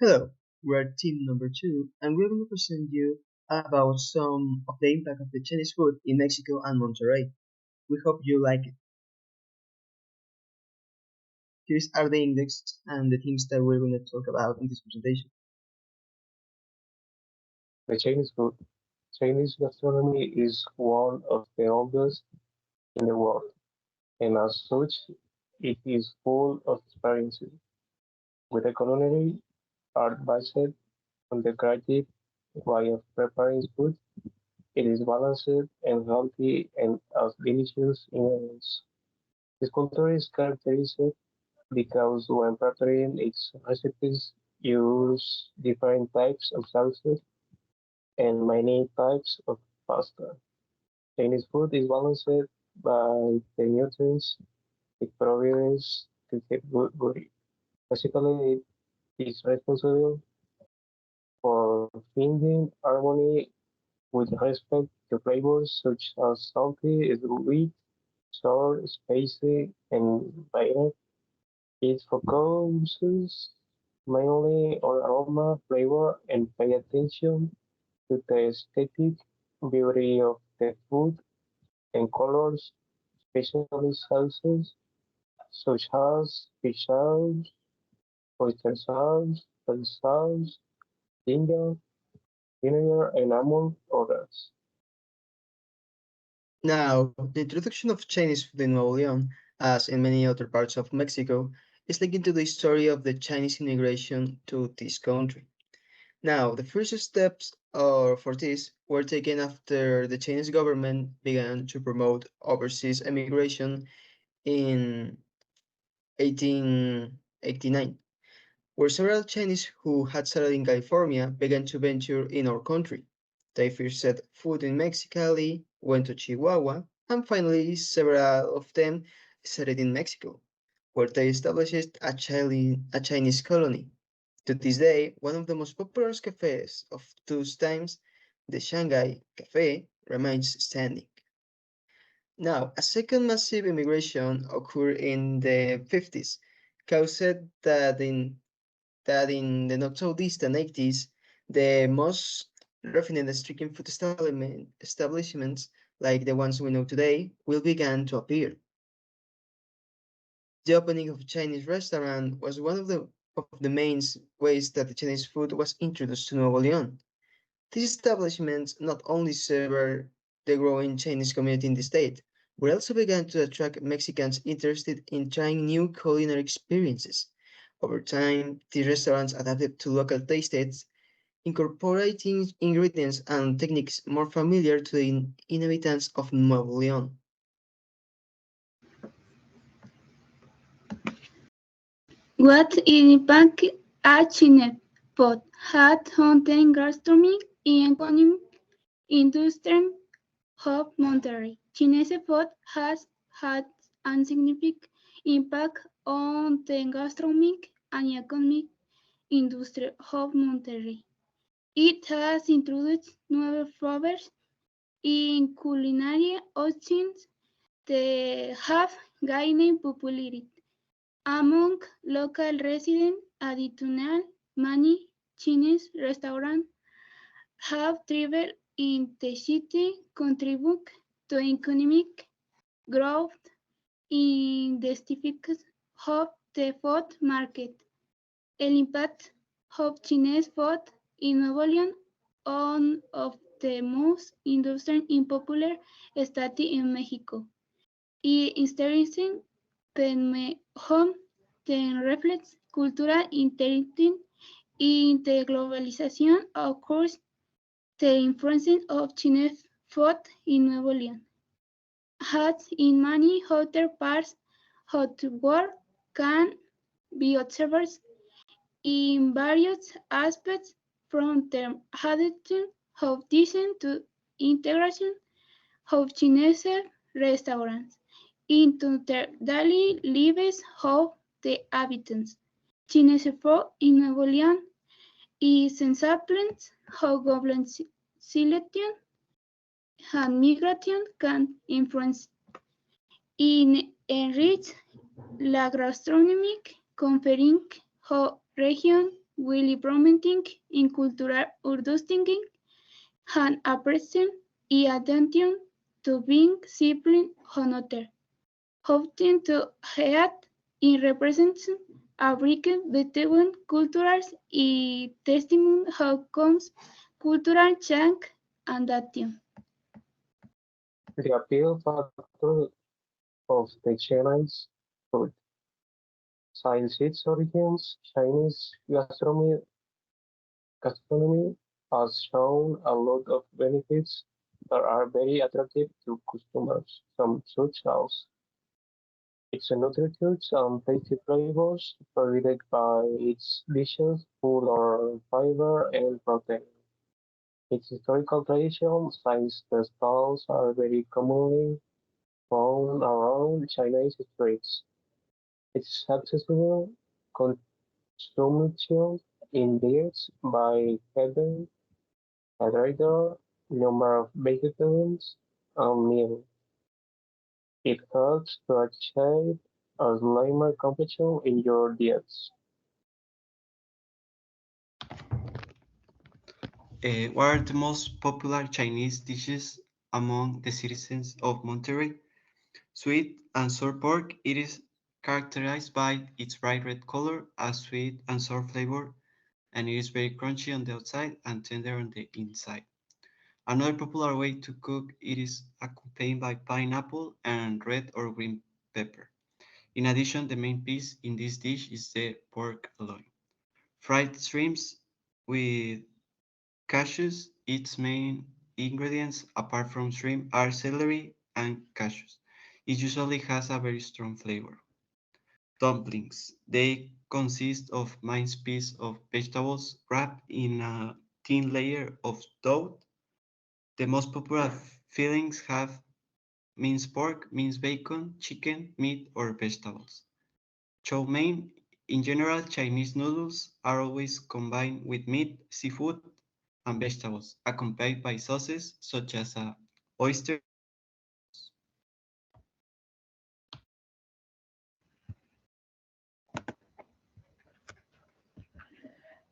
Hello, we're team number two, and we're going to present you about some of the impact of the Chinese food in Mexico and Monterrey. We hope you like it. These are the index and the things that we're going to talk about in this presentation. The Chinese food. Chinese gastronomy is one of the oldest in the world, and as such, it is full of experiences. With a culinary art based on the creative way of preparing food, it is balanced and healthy and has delicious ingredients. This culture is characterized because when preparing its recipes, use different types of sauces and many types of pasta. Chinese food is balanced by the nutrients it provides to the body. Basically, it is responsible for finding harmony with respect to flavors such as salty, sweet, sour, spicy, and bitter. It focuses mainly on aroma, flavor, and pay attention to the aesthetic beauty of the food and colors, especially sauces such as fish sauce, oyster sauce, soy sauce, ginger, vinegar, and among others. Now, the introduction of Chinese food in Nuevo León, as in many other parts of Mexico, is linked to the story of the Chinese immigration to this country. Now, the first steps for this were taken after the Chinese government began to promote overseas immigration in 1889, where several Chinese who had settled in California began to venture in our country. They first set foot in Mexicali, went to Chihuahua, and finally several of them settled in Mexico, where they established a Chinese colony. To this day, one of the most popular cafes of those times, the Shanghai Cafe, remains standing. Now, a second massive immigration occurred in the 50s, caused that in the not so distant 80s, the most refined and stricken food establishments, like the ones we know today, will begin to appear. The opening of a Chinese restaurant was one of the main ways that the Chinese food was introduced to Nuevo León. These establishments not only served the growing Chinese community in the state, but also began to attract Mexicans interested in trying new culinary experiences. Over time, these restaurants adapted to local tastes, incorporating ingredients and techniques more familiar to the inhabitants of Nuevo León. What impact a Chinese food had on the gastronomy and economic industry of Monterrey? Chinese food has had a significant impact on the gastronomic and economic industry of Monterrey. It has introduced new flavors in culinary options that have gained popularity among local residents. Additionally, many Chinese restaurants have thrived in the city, contributing to economic growth in the specifics of the food market. El impact of Chinese food in Nuevo León, one of the most industrial and popular states in Mexico, is interesting the home that reflects cultural intelligence in the globalization occurs the influence of Chinese food in Nuevo León. As in many other parts of the world, can be observed in various aspects from the attitude of design to integration of Chinese restaurants into the daily lives of the inhabitants. Chinese food in Nuevo León is examples of global selection and migration can influence in enrich la gastronomy, conferring region Willy promoting in cultural understanding and appreciation y attention to being simple honored, hoping to head in represents a bridge between cultures y testimony how comes cultural change and action. The appeal factor of the Chinese food. Since its origins, Chinese gastronomy has shown a lot of benefits that are very attractive to customers, some such as its nutritious and tasty flavors provided by its dishes full of fiber and protein. Its historical tradition, since the stalls are very commonly found around Chinese streets. Its accessible consumption indicates by having a greater number of vegetables and meals. It helps to achieve a slimmer composition in your diets. What are the most popular Chinese dishes among the citizens of Monterrey? Sweet and sour pork. It is characterized by its bright red color, a sweet and sour flavor, and it is very crunchy on the outside and tender on the inside. Another popular way to cook it is accompanied by pineapple and red or green pepper. In addition, the main piece in this dish is the pork loin. Fried shrimps with cashews. Its main ingredients, apart from shrimp, are celery and cashews. It usually has a very strong flavor. Dumplings. They consist of minced pieces of vegetables wrapped in a thin layer of dough. The most popular fillings have minced pork, minced bacon, chicken, meat, or vegetables. Chow mein. In general, Chinese noodles are always combined with meat, seafood, and vegetables, accompanied by sauces such as oyster.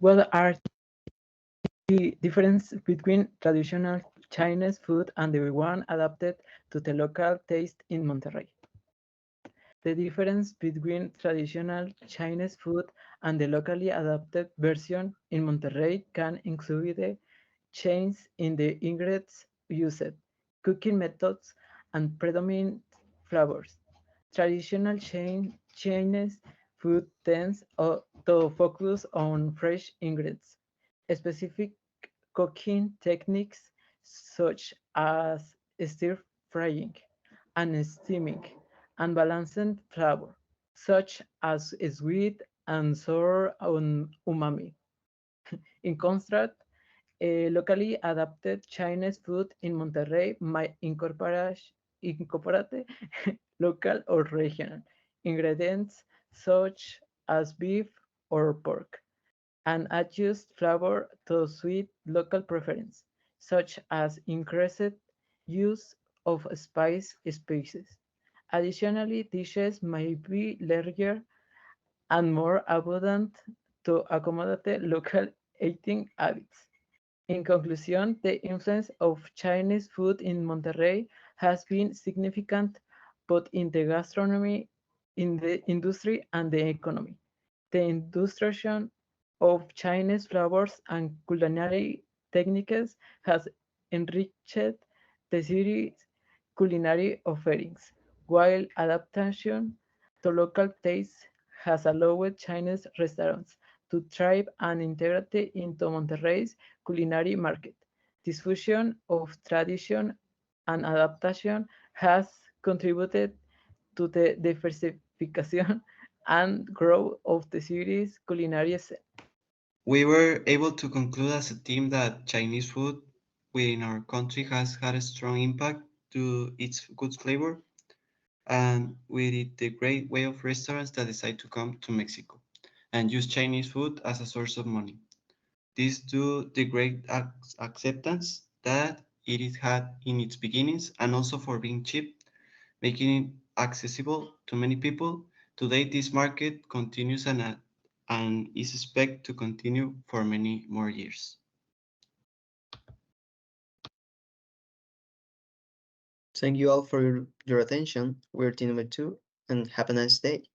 What are the differences between traditional Chinese food and the one adapted to the local taste in Monterrey? The difference between traditional Chinese food and the locally adapted version in Monterrey can include changes in the ingredients used, cooking methods, and predominant flavors. Traditional Chinese food tends to focus on fresh ingredients, specific cooking techniques such as stir frying and steaming, and balanced flavor, such as sweet and sour umami. In contrast, a locally adapted Chinese food in Monterrey might incorporate local or regional ingredients such as beef or pork, and adjust flavor to suit local preference, such as increased use of spice species. Additionally, dishes may be larger and more abundant to accommodate local eating habits. In conclusion, the influence of Chinese food in Monterrey has been significant both in the gastronomy, in the industry, and the economy. The introduction of Chinese flavors and culinary techniques has enriched the city's culinary offerings, while adaptation to local tastes has allowed Chinese restaurants to thrive and integrate into Monterrey's culinary market. This fusion of tradition and adaptation has contributed to the diversification and growth of the city's culinary scene. We were able to conclude as a team that Chinese food within our country has had a strong impact to its good flavor and with it the great way of restaurants that decide to come to Mexico and use Chinese food as a source of money. This due the great acceptance that it is had in its beginnings and also for being cheap, making it accessible to many people. Today, this market continues and is expected to continue for many more years. Thank you all for your attention. We're Team number 2, and have a nice day.